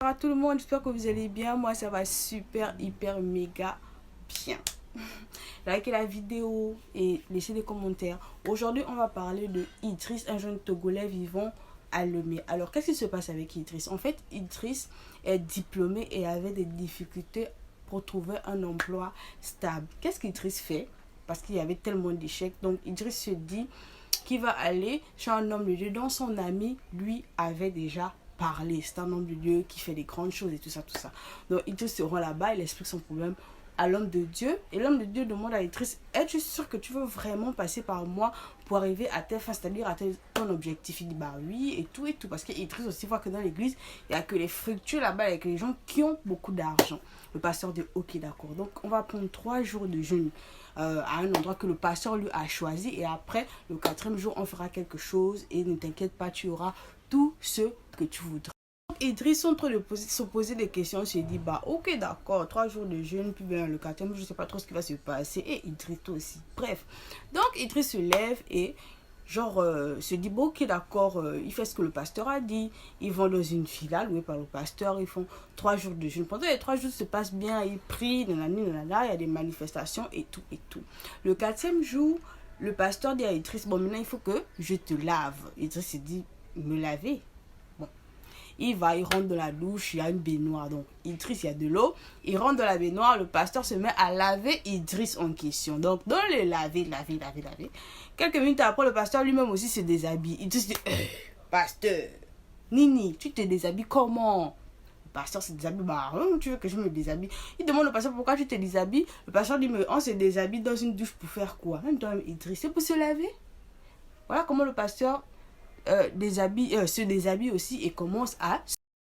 à tout le monde, j'espère que vous allez bien. Moi ça va super, hyper, méga bien. Likez la vidéo et laissez des commentaires. Aujourd'hui on va parler de Idriss, un jeune Togolais vivant à Lomé. Alors qu'est-ce qui se passe avec Idriss? En fait, Idriss est diplômé et avait des difficultés pour trouver un emploi stable. Qu'est-ce qu'Idriss fait? Parce qu'il y avait tellement d'échecs. Donc Idriss se dit qu'il va aller chez un homme de Dieu dont son ami lui avait déjà parlé. C'est un homme de Dieu qui fait des grandes choses et tout ça, tout ça. Donc Idriss se rend là-bas, il explique son problème à l'homme de Dieu. Et l'homme de Dieu demande à Idriss: es-tu sûr que tu veux vraiment passer par moi pour arriver à tes fins, c'est-à-dire à ton objectif? Il dit bah oui, et tout. Parce que Idriss aussi voit que dans l'église, il n'y a que les fructueux là-bas, avec les gens qui ont beaucoup d'argent. Le pasteur dit ok, d'accord. Donc on va prendre 3 jours de jeûne à un endroit que le pasteur lui a choisi. Et après, le 4e jour, on fera quelque chose. Et ne t'inquiète pas, tu auras tout ce que tu voudras. Idriss, en train de se poser des questions, se dit bah ok d'accord, 3 jours de jeûne, puis bien le 4e, je sais pas trop ce qui va se passer. Et Idriss aussi, bref. Donc Idriss se lève et se dit bon ok d'accord, il fait ce que le pasteur a dit. Ils vont dans une villa louée par le pasteur, ils font 3 jours de jeûne. Pendant les 3 jours se passe bien, ils prient, nanana, il y a des manifestations et tout et tout. Le 4e jour, le pasteur dit à Idriss bon maintenant il faut que je te lave. Idriss se dit me laver? Il rentre dans la douche, il y a une baignoire. Donc, Idriss, il y a de l'eau. Il rentre dans la baignoire, le pasteur se met à laver Idriss en question. Donc, dans le laver. Quelques minutes après, le pasteur lui-même aussi se déshabille. Idriss dit pasteur, Nini, tu te déshabilles comment? Le pasteur se déshabille. Bah, tu veux que je me déshabille? Il demande au pasteur pourquoi tu te déshabilles. Le pasteur dit mais on se déshabille dans une douche pour faire quoi? Même toi, Idriss, c'est pour se laver. Voilà comment le pasteur se déshabille aussi et commence à...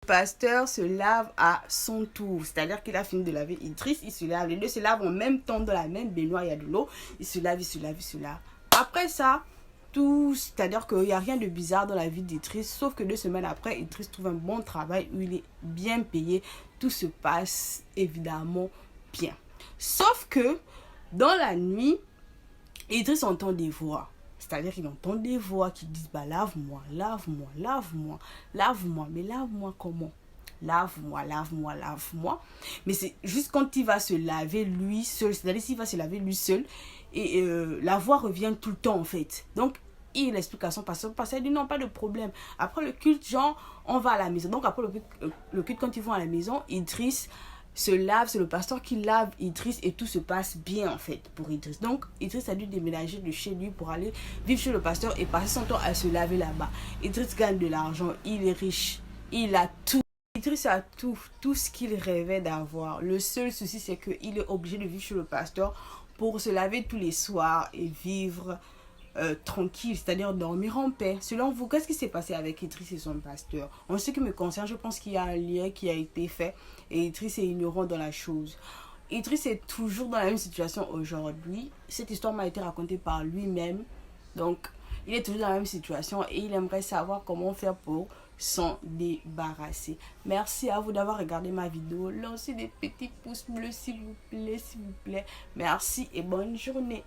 Le pasteur se lave à son tour, c'est-à-dire qu'il a fini de laver Idriss, il se lave, les deux se lavent en même temps dans la même baignoire, il y a de l'eau, il se lave. Après ça, c'est-à-dire qu'il n'y a rien de bizarre dans la vie d'Idriss, sauf que 2 semaines après, Idriss trouve un bon travail où il est bien payé, tout se passe évidemment bien. Sauf que dans la nuit, Idriss entend des voix. C'est-à-dire qu'il entend des voix qui disent bah lave-moi. Mais lave-moi comment? Lave-moi. Mais c'est juste quand il va se laver lui seul, c'est-à-dire s'il va se laver lui seul, et la voix revient tout le temps en fait. Donc il explique à son pasteur, il dit non, pas de problème. Après le culte, on va à la maison. Donc après le culte, quand ils vont à la maison, Idriss se lave, c'est le pasteur qui lave Idriss et tout se passe bien en fait pour Idriss. Donc Idriss a dû déménager de chez lui pour aller vivre chez le pasteur et passer son temps à se laver là-bas. Idriss gagne de l'argent, il est riche, il a tout. Idriss a tout ce qu'il rêvait d'avoir. Le seul souci c'est qu'il est obligé de vivre chez le pasteur pour se laver tous les soirs et vivre tranquille, c'est-à-dire dormir en paix. Selon vous, qu'est-ce qui s'est passé avec Idriss et son pasteur? En ce qui me concerne, je pense qu'il y a un lien qui a été fait et Idriss est ignorant dans la chose. Idriss est toujours dans la même situation aujourd'hui. Cette histoire m'a été racontée par lui-même. Donc, il est toujours dans la même situation et il aimerait savoir comment faire pour s'en débarrasser. Merci à vous d'avoir regardé ma vidéo. Lancez des petits pouces bleus s'il vous plaît. Merci et bonne journée.